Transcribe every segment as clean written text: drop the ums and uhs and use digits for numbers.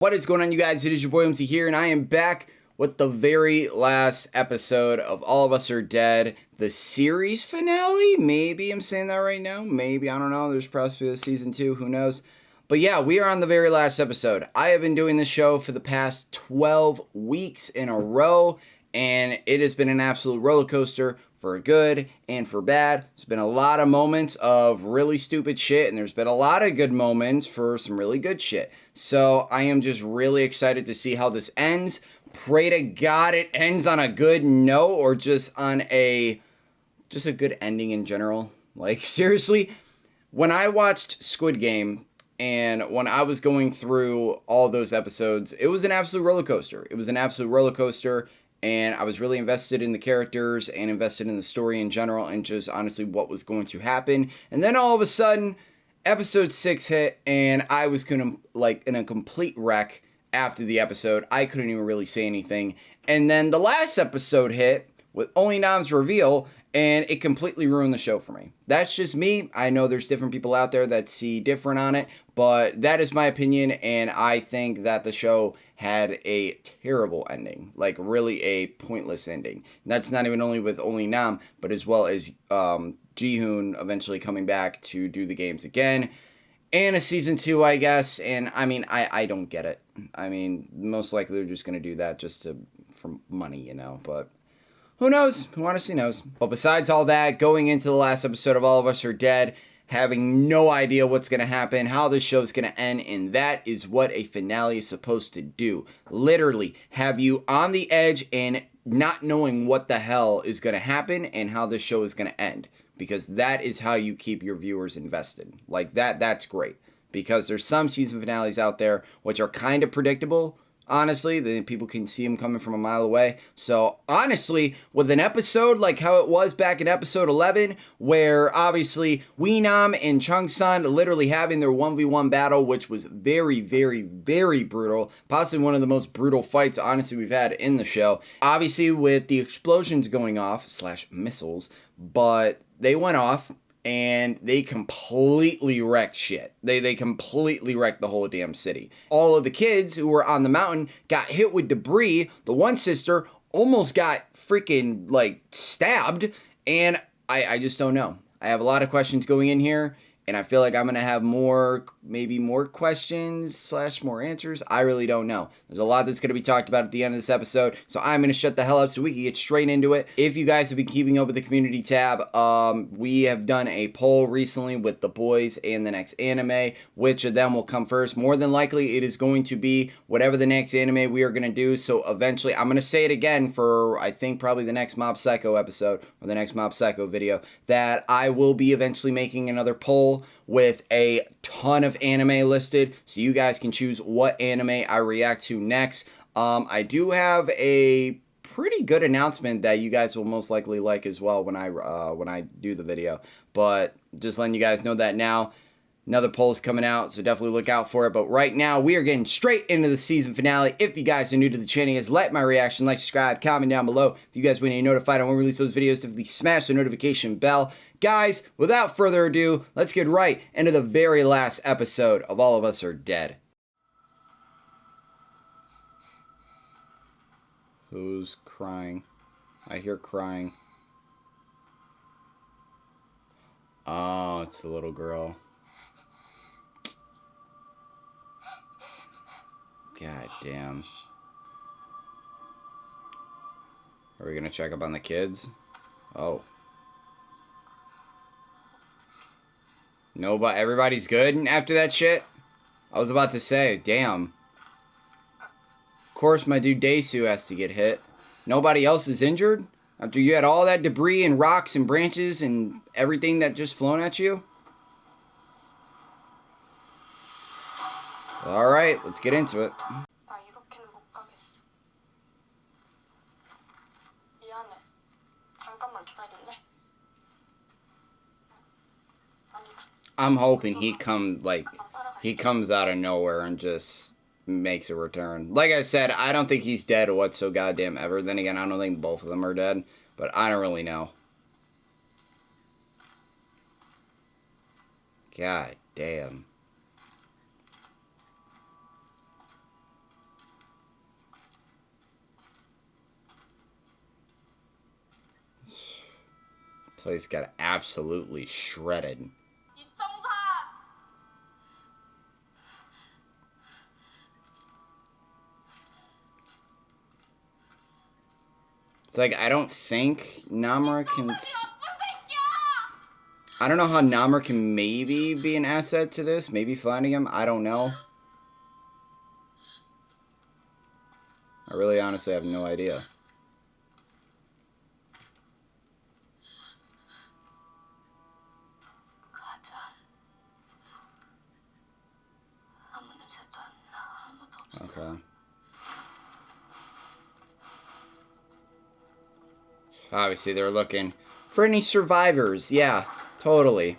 What is going on, you guys? It is your boy Omzy here, and I am back with the very last episode of All of Us Are Dead, the series finale. Maybe I'm saying that right now. Maybe, I don't know. There's possibly a season 2. Who knows? But yeah, we are on the very last episode. I have been doing this show for the past 12 weeks in a row, and it has been an absolute roller coaster for good and for bad. There's been a lot of moments of really stupid shit, and there's been a lot of good moments for some really good shit. So I am just really excited to see how this ends. Pray to God it ends on a good note, or just on a good ending in general. Like, seriously, when I watched Squid Game and when I was going through all those episodes, it was an absolute roller coaster. It was an absolute roller coaster, and I was really invested in the characters and invested in the story in general and just honestly what was going to happen. And then all of a sudden, episode 6 hit, and I was like in a complete wreck after the episode. I couldn't even really say anything. And then the last episode hit with Only Nam's reveal, and it completely ruined the show for me. That's just me. I know there's different people out there that see different on it, but that is my opinion, and I think that the show had a terrible ending. Like, really a pointless ending. And that's not even only with Only Nam, but as well as Ji-hoon eventually coming back to do the games again. And a season 2, I guess. And I mean, I don't get it. I mean, most likely they're just going to do that just for money, you know, but who knows? Who honestly knows? But besides all that, going into the last episode of All of Us Are Dead, having no idea what's going to happen, how this show's going to end, and that is what a finale is supposed to do. Literally, have you on the edge and not knowing what the hell is going to happen and how this show is going to end. Because that is how you keep your viewers invested. Like, that's great. Because there's some season finales out there which are kind of predictable. Honestly, then people can see them coming from a mile away. So, honestly, with an episode like how it was back in episode 11, where obviously Weenam and Chung-san literally having their 1v1 battle, which was very, very, very brutal. Possibly one of the most brutal fights, honestly, we've had in the show. Obviously, with the explosions going off, / missiles, but they went off. And they completely wrecked shit. They completely wrecked the whole damn city. All of the kids who were on the mountain got hit with debris. The one sister almost got freaking, like, stabbed. And I just don't know. I have a lot of questions going in here. And I feel like I'm going to have maybe more questions / more answers. I really don't know. There's a lot that's going to be talked about at the end of this episode. So I'm going to shut the hell up so we can get straight into it. If you guys have been keeping up with the community tab, we have done a poll recently with the boys and the next anime. Which of them will come first? More than likely, it is going to be whatever the next anime we are going to do. So eventually, I'm going to say it again for, I think, probably the next Mob Psycho episode or the next Mob Psycho video, that I will be eventually making another poll with a ton of anime listed, so you guys can choose what anime I react to next. I do have a pretty good announcement that you guys will most likely like as well when I do the video, but just letting you guys know that now. Another poll is coming out, so definitely look out for it. But right now, we are getting straight into the season finale. If you guys are new to the channel, guys, like my reaction, like, subscribe, comment down below. If you guys want to be notified when we release those videos, definitely smash the notification bell. Guys, without further ado, let's get right into the very last episode of All of Us Are Dead. Who's crying? I hear crying. Oh, it's the little girl. God damn. Are we gonna check up on the kids? Oh. No, but everybody's good after that shit? I was about to say, damn. Of course my dude Daesu has to get hit. Nobody else is injured? After you had all that debris and rocks and branches and everything that just flown at you? Alright, let's get into it. I'm hoping he comes out of nowhere and just makes a return. Like I said, I don't think he's dead so goddamn ever. Then again, I don't think both of them are dead, but I don't really know. God damn. Place got absolutely shredded. It's like, I don't think Namura can... I don't know how Namura can maybe be an asset to this. Maybe finding him. I don't know. I really honestly have no idea. Okay. Obviously, they're looking for any survivors. Yeah, totally.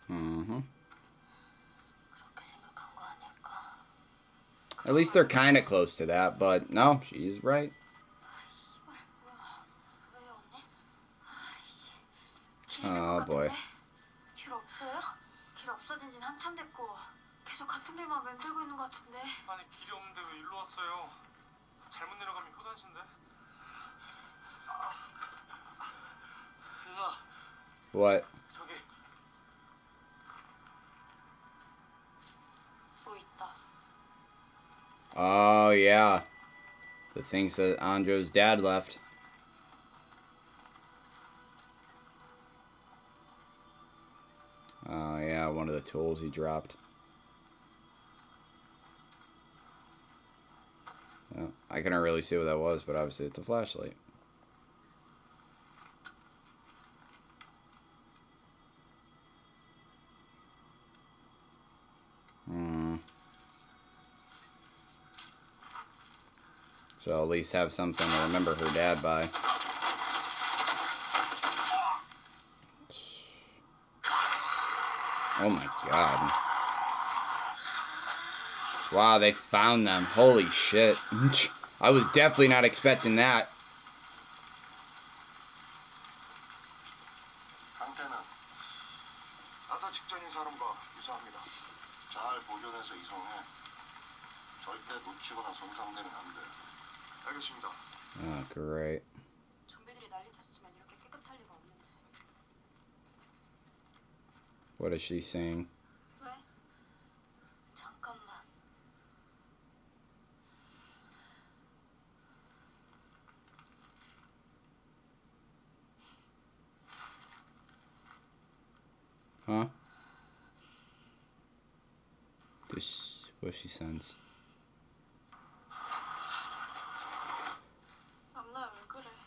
Mm-hmm. At least they're kind of close to that, but no, she's right. Oh boy. What? Oh, yeah. The things that Andro's dad left. Oh, yeah, one of the tools he dropped. Yeah, I couldn't really see what that was, but obviously it's a flashlight. So at least have something to remember her dad by. Oh my god. Wow, they found them. Holy shit. I was definitely not expecting that. Oh, great. What is she saying? Huh? What she sends?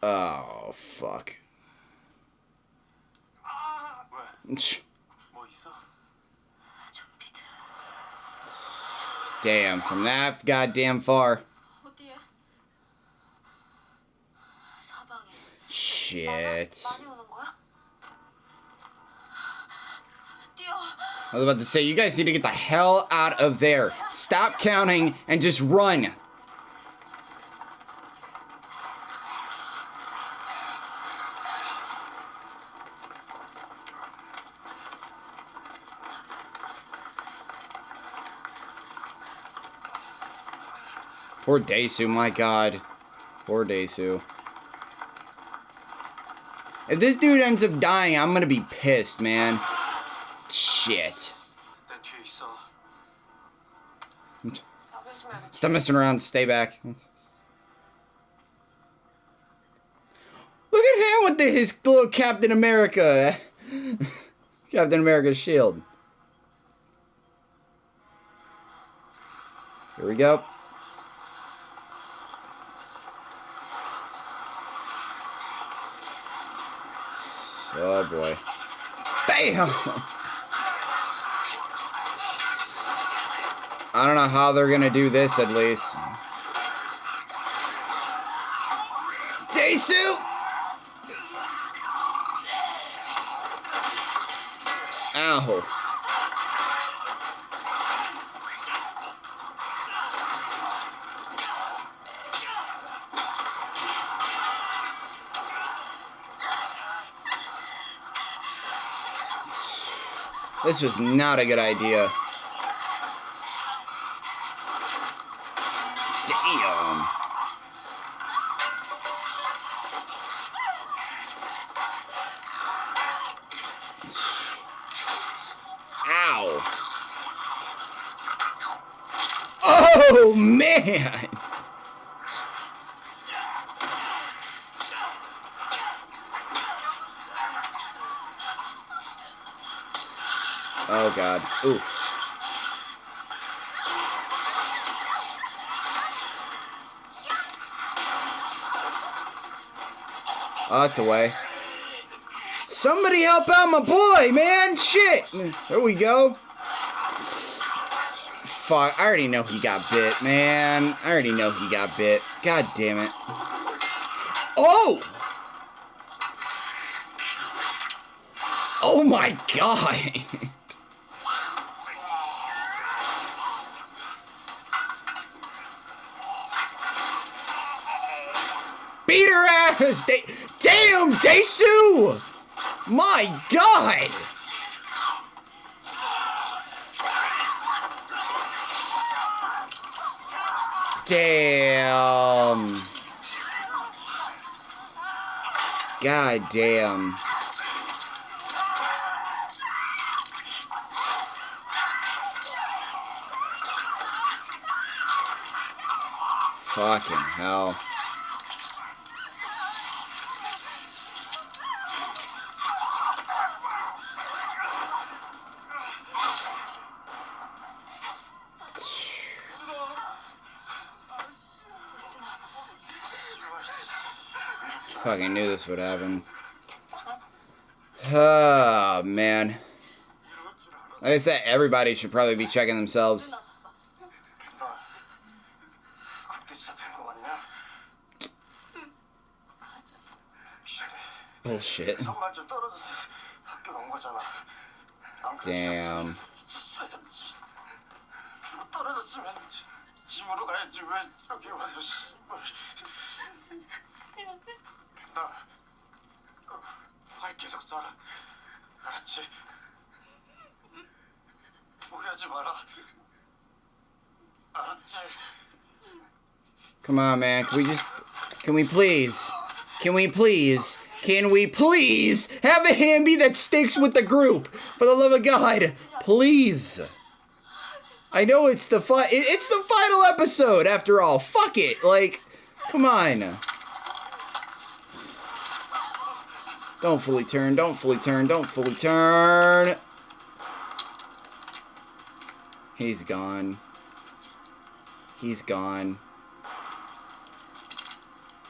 Oh, fuck. Damn, from that goddamn far. Shit. I was about to say, you guys need to get the hell out of there. Stop counting and just run. Poor Daesu, my god. Poor Daesu. If this dude ends up dying, I'm gonna be pissed, man. Shit. Stop messing around, stay back. Look at him with his little Captain America. Captain America's shield. Here we go. Oh boy. Bam! I don't know how they're gonna do this at least. Daesu! Ow. This was not a good idea. Damn. Ow. Oh, man. Oh, God. Ooh. Oh, it's away. Somebody help out my boy, man. Shit. There we go. Fuck. I already know he got bit, man. I already know he got bit. God damn it. Oh! Oh, my God. Beat her ass! Damn, Daesu! My God! Damn. God damn. Fucking hell. Fucking knew this would happen. Oh, man. Like I said, everybody should probably be checking themselves. Bullshit. Damn. Come on, man. Can we please have a Hamby that sticks with the group? For the love of God, please. I know it's the final episode after all. Fuck it. Like, come on. Don't fully turn. Don't fully turn. Don't fully turn. He's gone. He's gone.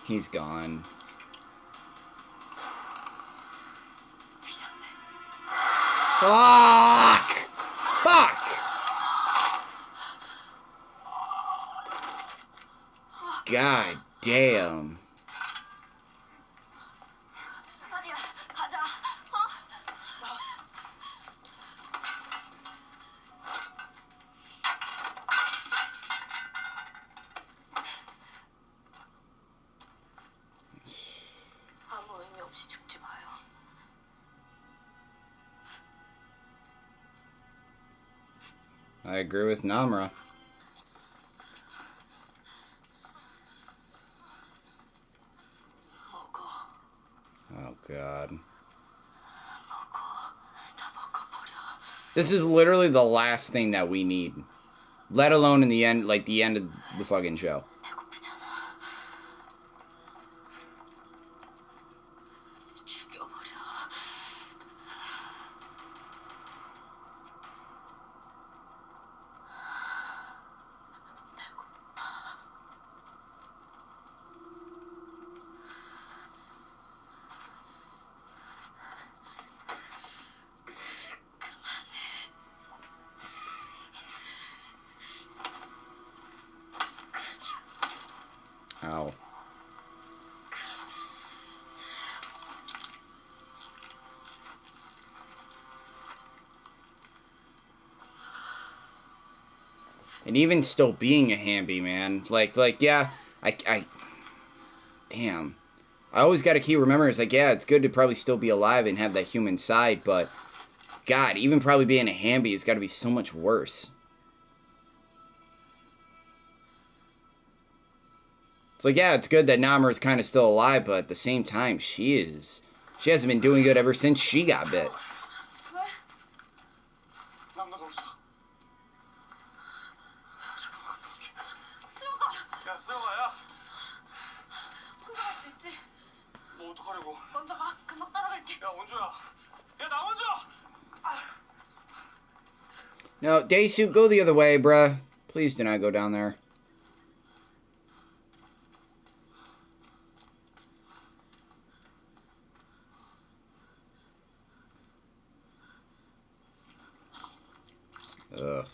He's gone. Fuck! Fuck! God damn. I agree with Namra. Oh, God. This is literally the last thing that we need. Let alone in the end, like the end of the fucking show. Ow. And even still being a Hamby, man. Like, yeah, damn. I always gotta keep remembering, it's like, yeah, it's good to probably still be alive and have that human side, but God, even probably being a Hamby has got to be so much worse. It's like, yeah, it's good that Namor is kind of still alive, but at the same time, she hasn't been doing good ever since she got bit. No, Daysuit, go the other way, bruh. Please do not go down there. Ugh.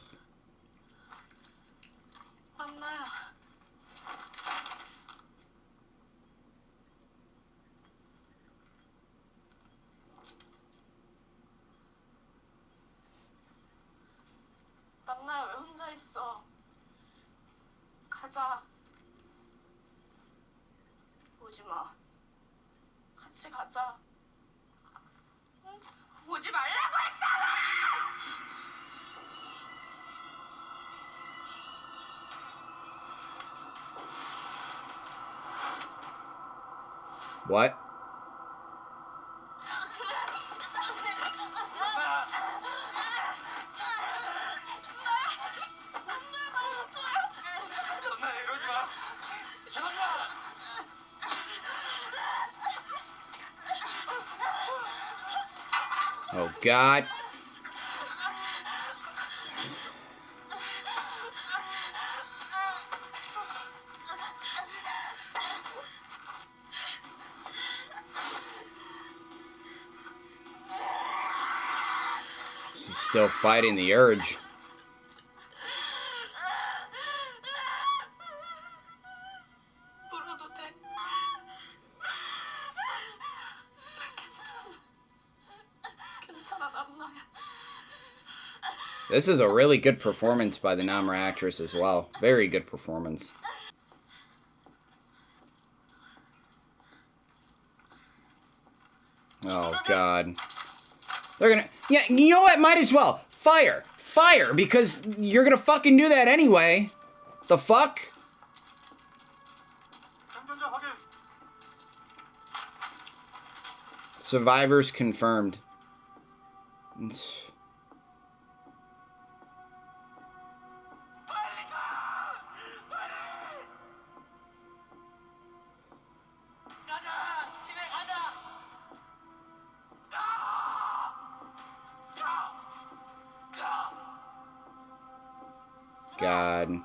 남나야 왜 혼자 있어? 가자. 오지 마. 같이 가자. 응? 오지 말라고 했잖아! What? Oh, God. She's still fighting the urge. 울어도 돼. 괜찮아, 남나야. This is a really good performance by the Namor actress as well. Very good performance. Oh, God. They're gonna... Yeah, you know what? Might as well. Fire. Fire, because you're gonna fucking do that anyway. The fuck? Survivors confirmed. God.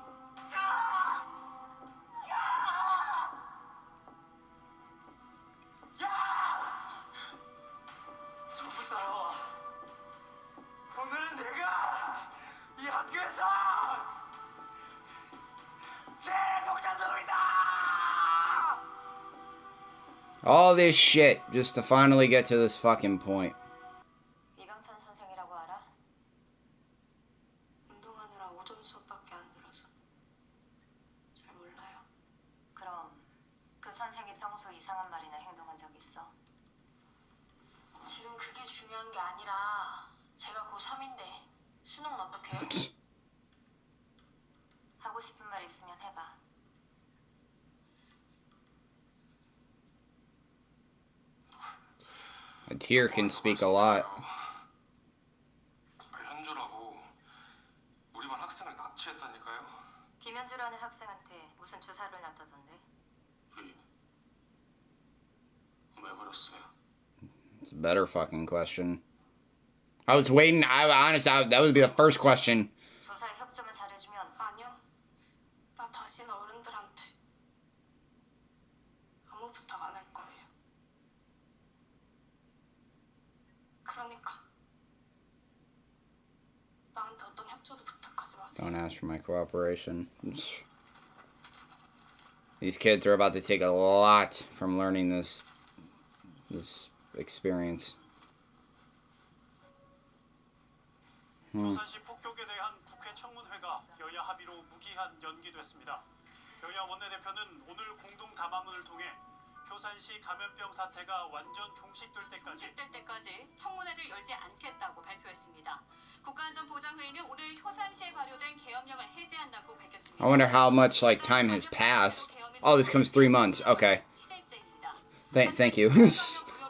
All this shit just to finally get to this fucking point. 이병찬 선생이라고 알아? 운동하느라 오전 수업밖에 안 들어서 잘 몰라요. 그럼 그 선생이 평소 이상한 말이나 행동한 적 있어? 지금 그게 중요한 게 아니라 제가 고3인데 수능은 어떻게 해? 하고 싶은 말 있으면 해봐. A tear can speak a lot. 현주라고 우리 반 학생을 납치했다니까요. 김현주라는 학생한테 무슨 주사를 놔뒀던데? 왜 그랬어요? It's a better fucking question. I was waiting. That would be the first question. 조사에 협조만 잘해주면 아니요. 나 다시는 어른들한테 아무 부탁 안 할 거예요. 그러니까 나한테 어떤 협조도 부탁하지 마세요. Don't ask for my cooperation. These kids are about to take a lot from learning this experience. 부산시 폭격에 대한 국회 청문회가 여야 합의로 무기한 연기됐습니다. 여야 원내대표는 오늘 공동 담화문을 통해 교산시 감염병 사태가 완전 종식될 때까지 종식될 때까지 청문회를 열지 않겠다고 발표했습니다. 국가안전보장회의는 오늘 효산시에 발효된 계엄령을 해제한다고 밝혔습니다. I wonder how much like time has passed. Oh, this comes 3 months. Okay. 7일째입니다. Thank you.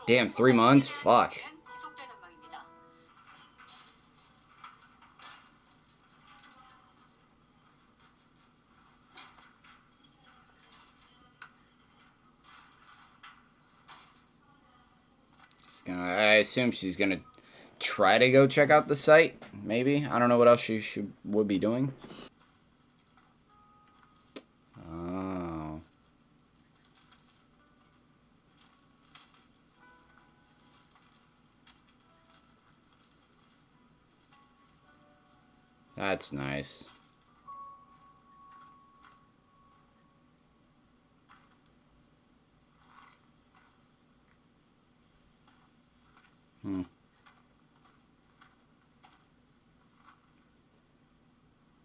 Damn, 3 months? Fuck. 지속될 전망입니다. I assume she's gonna try to go check out the site. Maybe. I don't know what else she would be doing. Oh. That's nice.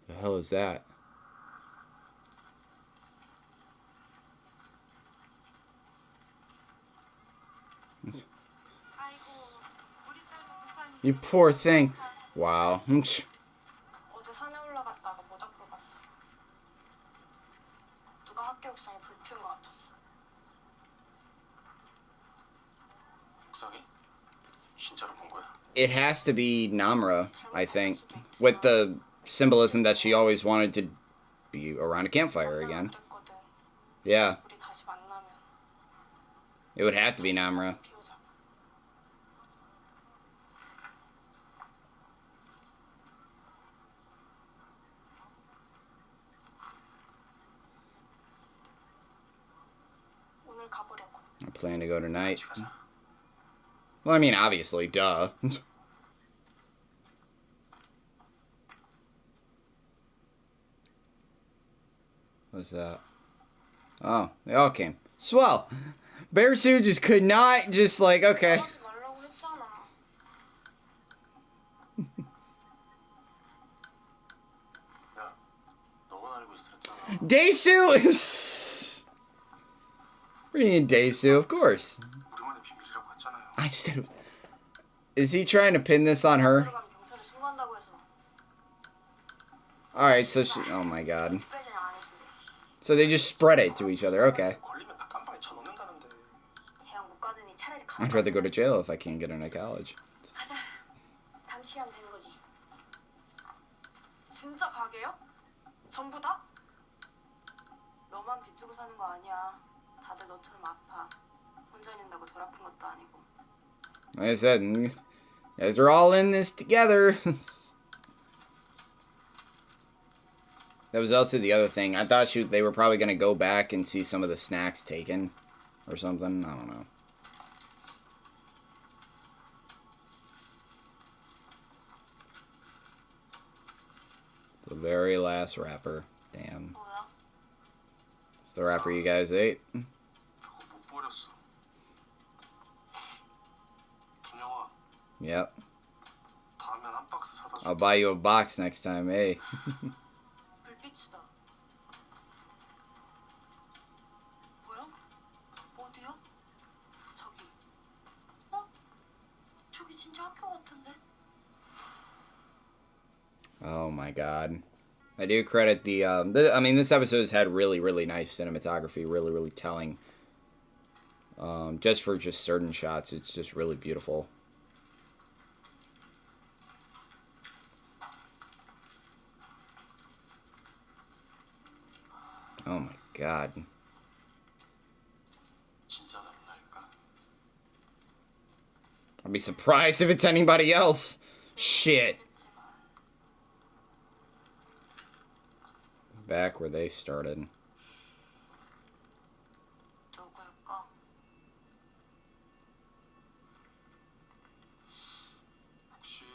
The hell is that? You poor thing. Wow. 어제 산에 올라갔다가 모닥불 봤어. 누가 학교 옥상에 불 피운 것 같았어. 옥상에? 진짜로 본 거야? It has to be Namra, I think, with the symbolism that she always wanted to be around a campfire again. Yeah, 우리 다시 만나면 it would have to be Namra. 피우자. 오늘 가보려고. I plan to go tonight. 같이 가자. Well, I mean, obviously, duh. What's that? Oh, they all came. Swell! Bear Sue just could not just like, okay. 하지 말라고 했잖아. 야, 너가 알고 있었잖아. Daesu! Bringing Daesu, of course. 우리만의 비밀이라고 했잖아요. I said, is he trying to pin this on her? 들어가면 경찰에 신고한다고 해서 Alright, so she, oh my god. 특별전형 안 해준대. So they just spread it to each other, okay. 걸리면 다 깜빵에 쳐넣는다는데. 대학 못 가더니 차라리 I'd rather go to jail if I can't get into college. 가자. 다음 시간 되는 거지. 진짜 가게요? 전부 다? 너만 비추고 사는 거 아니야. 다들 너처럼 아파. 혼자 있는다고 덜 아픈 것도 아니고. Like I said, you guys are all in this together. That was also the other thing. I thought they were probably going to go back and see some of the snacks taken or something. I don't know. The very last wrapper. Damn. 뭐야? It's the wrapper you guys ate. 저거 못 버렸어. 준영아, Yep. 다음엔 한 박스 사다 I'll 줄게. buy you a box next time, hey. 불빛이다. 뭐야? 어디야? 저기. 어? 저기 진짜 학교 같은데? Oh my god. I do credit I mean, this episode has had really, really nice cinematography, really, really telling. Just for just certain shots, it's just really beautiful. Oh my god. 진짜 남날까? I'd be surprised if it's anybody else. Shit. Back where they started. 누굴까? 혹시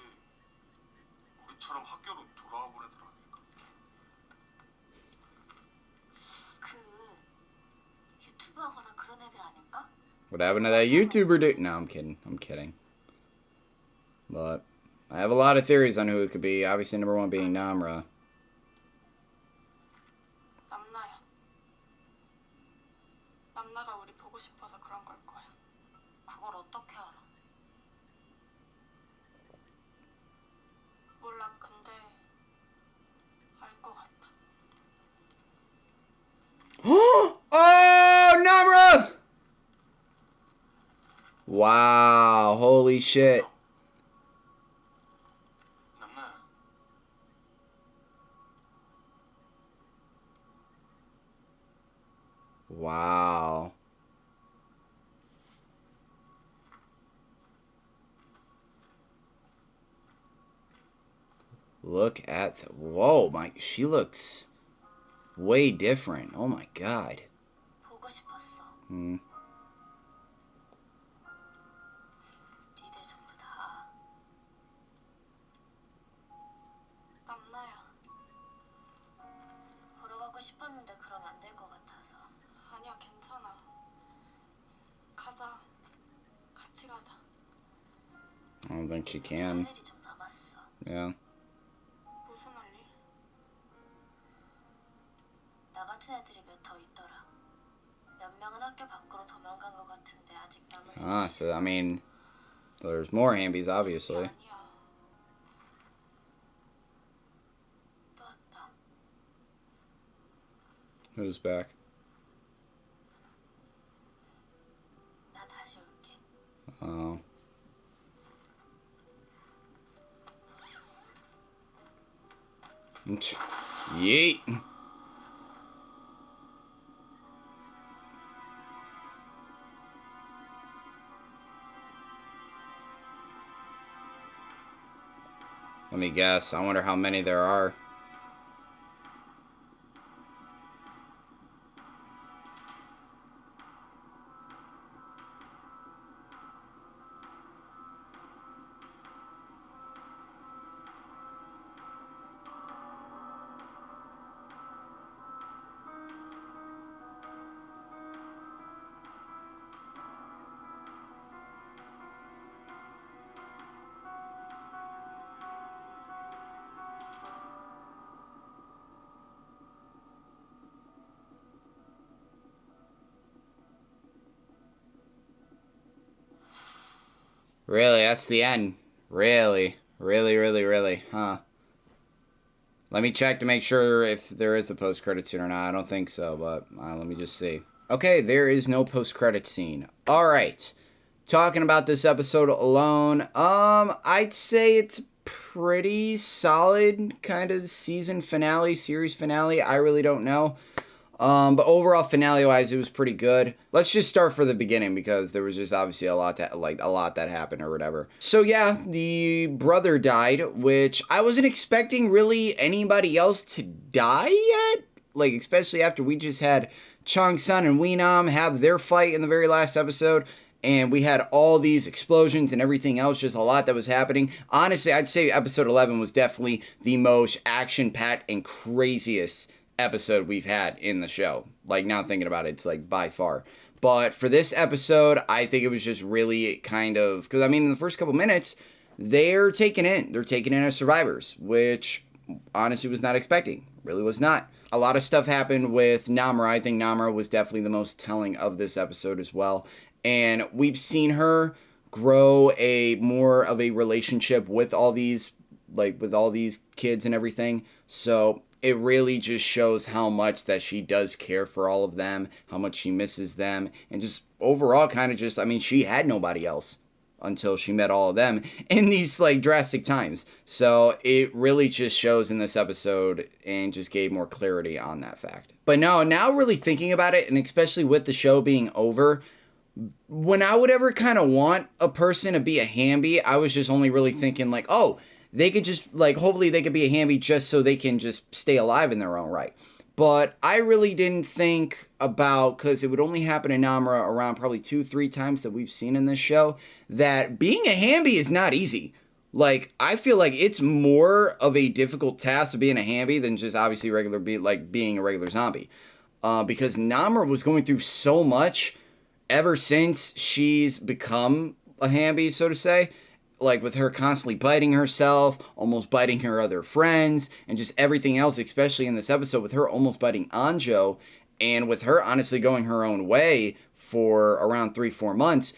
우리처럼 학교로 돌아와 본 애들 아닐까? 그 유튜브 하거나 그런 애들 아닐까? What happened to that YouTuber dude? No, I'm kidding. I'm kidding. But I have a lot of theories on who it could be. Obviously, number one being Namra. 남나야. 남나가 우리 보고 싶어서 Wow, holy shit. 남나야. Wow. Look at whoa, she looks way different. Oh my god. 보고 싶었어. Hmm. 니들 전부 다. 남나야. 보러 가고 싶었는데 그러면 안 될 것 같아서. 아니야, 괜찮아. 가자. 같이 가자. I don't think she can. 할 일이 좀 남았어. Yeah. 무슨 할 일? 나 같은 애들이 몇 더 있더라. 몇 명은 학교 밖으로 도망간 것 같은데 아직 남은 애들이 Ah, so 있어. I mean, there's more Hambies, 그게 obviously. 아니야. 또 왔다. Who's back? 나 다시 올게. Oh. Yeet. Let me guess. I wonder how many there are. Really, that's the end. Really, really, really, really, huh? Let me check to make sure if there is a post-credit scene or not. I don't think so, but let me just see. Okay, there is no post-credit scene. All right. Talking about this episode alone, I'd say it's pretty solid kind of season finale, series finale. I really don't know. But overall, finale-wise, it was pretty good. Let's just start for the beginning because there was just obviously a lot that happened or whatever. So yeah, the brother died, which I wasn't expecting really anybody else to die yet. Like, especially after we just had Chang-sun and Weenam have their fight in the very last episode. And we had all these explosions and everything else, just a lot that was happening. Honestly, I'd say episode 11 was definitely the most action-packed and craziest episode we've had in the show. Like, now thinking about it, it's like by far. But for this episode, I think it was just really kind of, because I mean, in the first couple minutes, they're taking in as survivors, which honestly was not expecting. Really was not. A lot of stuff happened with Namra. I think Namra was definitely the most telling of this episode as well. And we've seen her grow a more of a relationship with all these kids and everything. So it really just shows how much that she does care for all of them, how much she misses them, and just overall kind of just, I mean, she had nobody else until she met all of them in these like drastic times. So it really just shows in this episode and just gave more clarity on that fact. But no, now really thinking about it, and especially with the show being over, when I would ever kind of want a person to be a Hamby, I was just only really thinking like, oh, they could just, like, hopefully they could be a Hamby just so they can just stay alive in their own right. But I really didn't think about, because it would only happen in Namra around probably 2-3 times that we've seen in this show, that being a Hamby is not easy. Like, I feel like it's more of a difficult task of being a Hamby than just obviously being a regular zombie. Because Namra was going through so much ever since she's become a Hamby, so to say. Like, with her constantly biting herself, almost biting her other friends, and just everything else, especially in this episode with her almost biting Anjo, and with her honestly going her own way for around 3-4 months.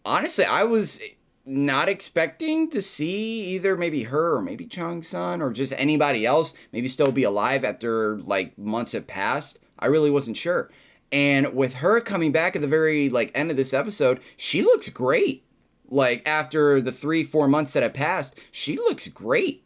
Honestly, I was not expecting to see either maybe her or maybe Chang-sun or just anybody else maybe still be alive after like months have passed. I really wasn't sure. And with her coming back at the very like end of this episode, she looks great. Like after the 3-4 months that have passed, she looks great.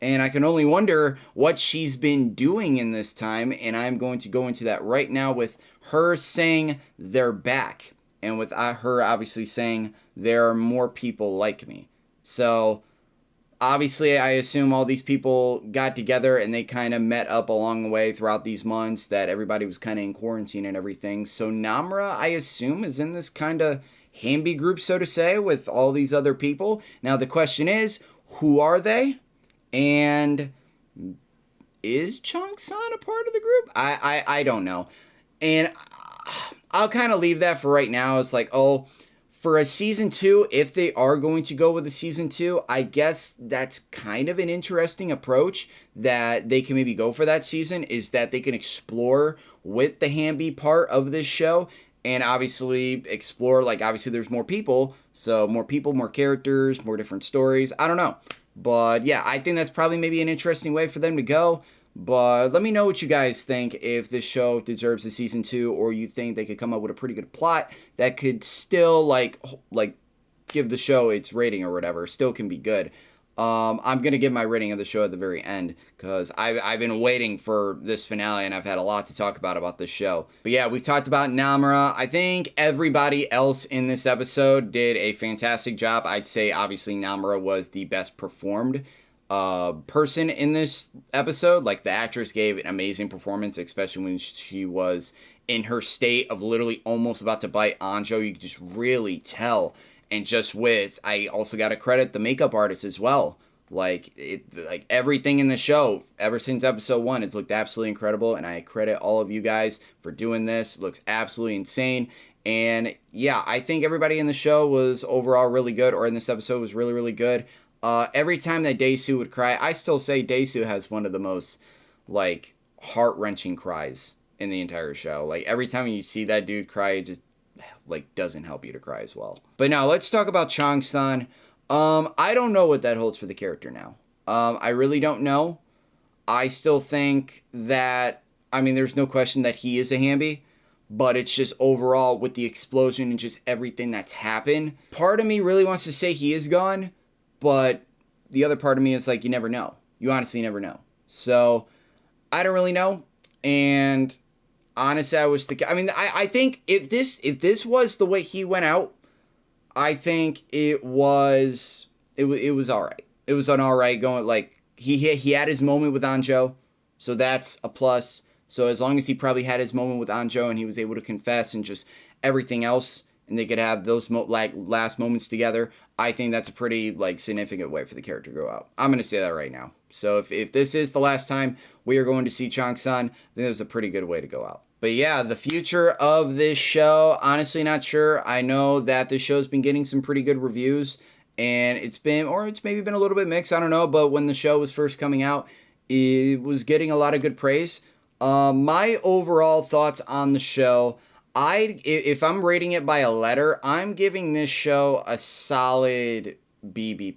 And I can only wonder what she's been doing in this time. And I'm going to go into that right now with her saying they're back. And with her obviously saying there are more people like me. So obviously I assume all these people got together and they kind of met up along the way throughout these months that everybody was kind of in quarantine and everything. So Namra, I assume, is in this kind of Hamby group, so to say, with all these other people. Now the question is, who are they? And is Chang-san a part of the group? I don't know. And I'll kind of leave that for right now. It's like, oh, for a season 2, if they are going to go with a season 2, I guess that's kind of an interesting approach that they can maybe go for that season, is that they can explore with the Hamby part of this show and obviously explore, like, obviously there's more people, so more people, more characters, more different stories. I don't know. But yeah, I think that's probably maybe an interesting way for them to go. But let me know what you guys think, if this show deserves a season 2, or you think they could come up with a pretty good plot that could still like give the show its rating or whatever. Still can be good. I'm gonna give my rating of the show at the very end because I've been waiting for this finale and I've had a lot to talk about this show. But yeah, we talked about Namra. I think everybody else in this episode did a fantastic job. I'd say obviously Namra was the best performed person in this episode. Like, the actress gave an amazing performance, especially when she was in her state of literally almost about to bite Anjo. You could just really tell. And just with, I also got to credit the makeup artist as well. Like everything in the show, ever since episode 1, it's looked absolutely incredible. And I credit all of you guys for doing this. It looks absolutely insane. And yeah, I think everybody in the show was overall really good, or in this episode was really, really good. Every time that Daesu would cry, I still say Daesu has one of the most, like, heart-wrenching cries in the entire show. Like, every time you see that dude cry, it just, like, doesn't help you to cry as well. But now, let's talk about Chang-san. I don't know what that holds for the character now. I really don't know. I still think that, I mean, there's no question that he is a Hamby, but it's just overall with the explosion and just everything that's happened. Part of me really wants to say he is gone, but the other part of me is like, you never know. You honestly never know. So I don't really know. And honestly, I think if this was the way he went out, I think it was all right. It was an all right going. Like, he had his moment with Anjo, so that's a plus. So as long as he probably had his moment with Anjo and he was able to confess and just everything else, and they could have those last moments together, I think that's a pretty, like, significant way for the character to go out. I'm going to say that right now. So if this is the last time we are going to see Chang-san, then it was a pretty good way to go out. But yeah, the future of this show, honestly not sure. I know that this show's been getting some pretty good reviews, and it's maybe been a little bit mixed, I don't know, but when the show was first coming out, it was getting a lot of good praise. My overall thoughts on the show, if I'm rating it by a letter, I'm giving this show a solid B+.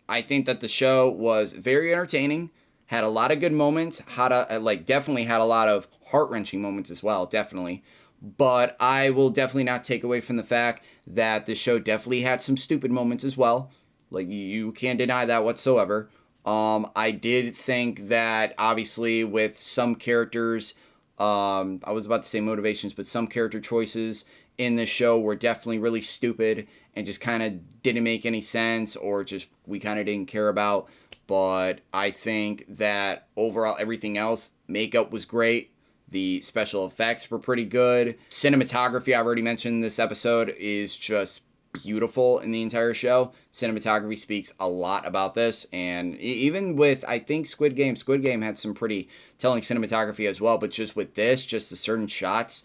I think that the show was very entertaining, had a lot of good moments, definitely had a lot of heart-wrenching moments as well, definitely. But I will definitely not take away from the fact that the show definitely had some stupid moments as well. Like, you can't deny that whatsoever. I did think that, obviously, with some characters, I was about to say motivations, but some character choices in this show were definitely really stupid and just kind of didn't make any sense, or just we kind of didn't care about. But I think that overall everything else, makeup was great. The special effects were pretty good. Cinematography, I already mentioned in this episode, is just beautiful in the entire show. Cinematography speaks a lot about this, and even with, I think, Squid Game had some pretty telling cinematography as well, but just with this, just the certain shots,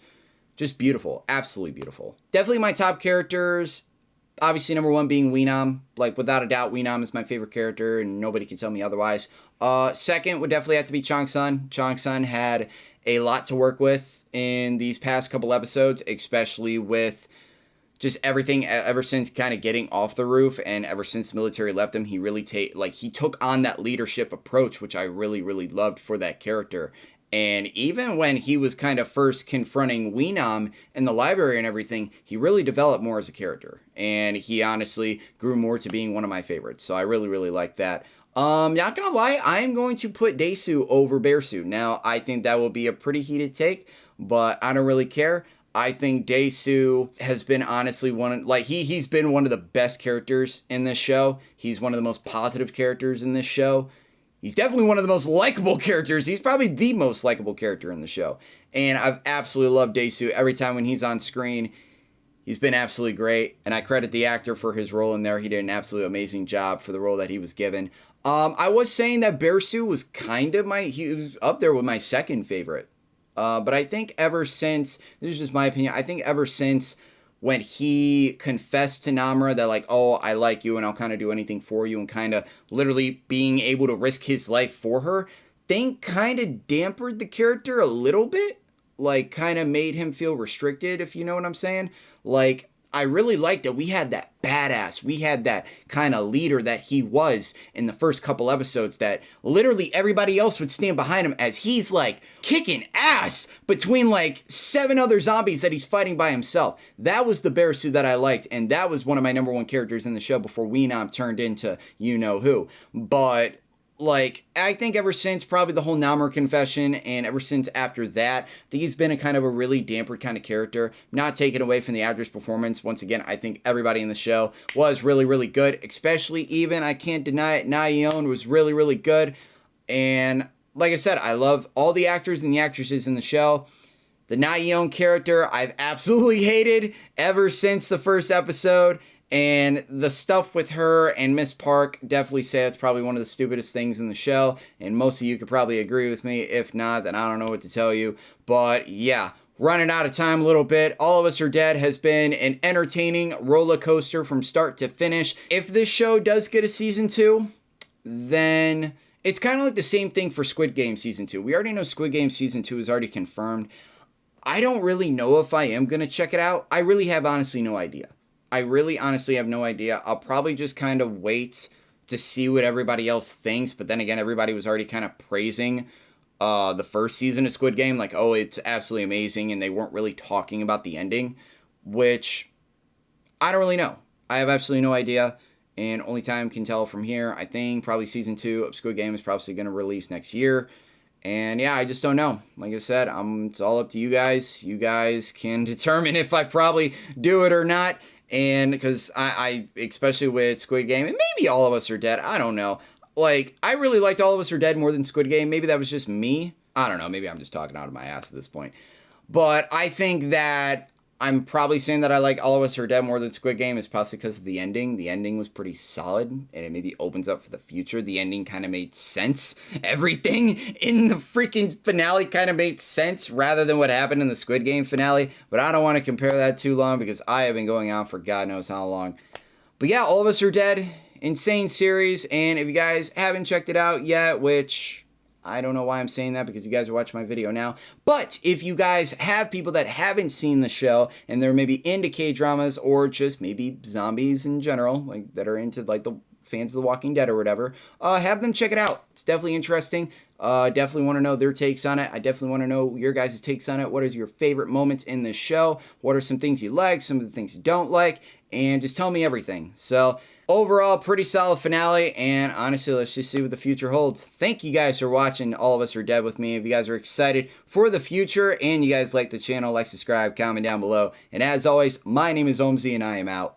just beautiful, absolutely beautiful. Definitely my top characters, obviously number 1 being Weenam. Like, without a doubt, Weenam is my favorite character, and nobody can tell me otherwise. Second would definitely have to be Chang-san. Chang-san had a lot to work with in these past couple episodes, especially with just everything ever since kind of getting off the roof, and ever since the military left him, he really he took on that leadership approach, which I really, really loved for that character. And even when he was kind of first confronting Weenam in the library and everything, he really developed more as a character. And he honestly grew more to being one of my favorites. So I really, really like that. Not gonna lie, I'm going to put Daesu over Bearsu. Now, I think that will be a pretty heated take, but I don't really care. I think Daesu has been honestly he's been one of the best characters in this show. He's one of the most positive characters in this show. He's definitely one of the most likable characters. He's probably the most likable character in the show. And I've absolutely loved Daesu. Every time when he's on screen, he's been absolutely great. And I credit the actor for his role in there. He did an absolutely amazing job for the role that he was given. I was saying that Bearsu was he was up there with my second favorite. But I think ever since, this is just my opinion, I think ever since when he confessed to Namra that like, oh, I like you and I'll kind of do anything for you, and kind of literally being able to risk his life for her, thing kind of dampened the character a little bit, like kind of made him feel restricted, if you know what I'm saying. Like, I really liked that we had that badass, we had that kind of leader that he was in the first couple episodes, that literally everybody else would stand behind him as he's like kicking ass between like 7 other zombies that he's fighting by himself. That was the Bearsu that I liked, and that was one of my number 1 characters in the show before Weenam turned into you-know-who. But like, I think ever since probably the whole Namor confession, and ever since after that, I think he's been a kind of a really dampened kind of character. Not taken away from the actor's performance. Once again, I think everybody in the show was really, really good. Especially even, I can't deny it, Nayeon was really, really good. And like I said, I love all the actors and the actresses in the show. The Nayeon character, I've absolutely hated ever since the first episode. And the stuff with her and Miss Park, definitely say it's probably one of the stupidest things in the show. And most of you could probably agree with me. If not, then I don't know what to tell you. But yeah, running out of time a little bit. All of Us Are Dead has been an entertaining roller coaster from start to finish. If this show does get a season 2, then it's kind of like the same thing for Squid Game season 2. We already know Squid Game season 2 is already confirmed. I don't really know if I am going to check it out. I really have honestly no idea. I really honestly have no idea. I'll probably just kind of wait to see what everybody else thinks. But then again, everybody was already kind of praising the first season of Squid Game. Like, oh, it's absolutely amazing. And they weren't really talking about the ending, which I don't really know. I have absolutely no idea. And only time can tell from here. I think probably season 2 of Squid Game is probably going to release next year. And yeah, I just don't know. Like I said, it's all up to you guys. You guys can determine if I probably do it or not. And because I especially with Squid Game, and maybe All of Us Are Dead, I don't know. Like, I really liked All of Us Are Dead more than Squid Game. Maybe that was just me. I don't know. Maybe I'm just talking out of my ass at this point. But I think that I'm probably saying that I like All of Us Are Dead more than Squid Game is possibly because of the ending. The ending was pretty solid, and it maybe opens up for the future. The ending kind of made sense. Everything in the freaking finale kind of made sense rather than what happened in the Squid Game finale. But I don't want to compare that too long because I have been going on for God knows how long. But yeah, All of Us Are Dead, insane series. And if you guys haven't checked it out yet, which I don't know why I'm saying that because you guys are watching my video now. But if you guys have people that haven't seen the show and they're maybe into K-dramas or just maybe zombies in general, like that are into like the fans of The Walking Dead or whatever, have them check it out. It's definitely interesting. Definitely want to know their takes on it. I definitely want to know your guys' takes on it. What is your favorite moments in this show? What are some things you like, some of the things you don't like? And just tell me everything. So overall, pretty solid finale, and honestly, let's just see what the future holds. Thank you guys for watching All of Us Are Dead with me. If you guys are excited for the future, and you guys like the channel, like, subscribe, comment down below. And as always, my name is Omzy, and I am out.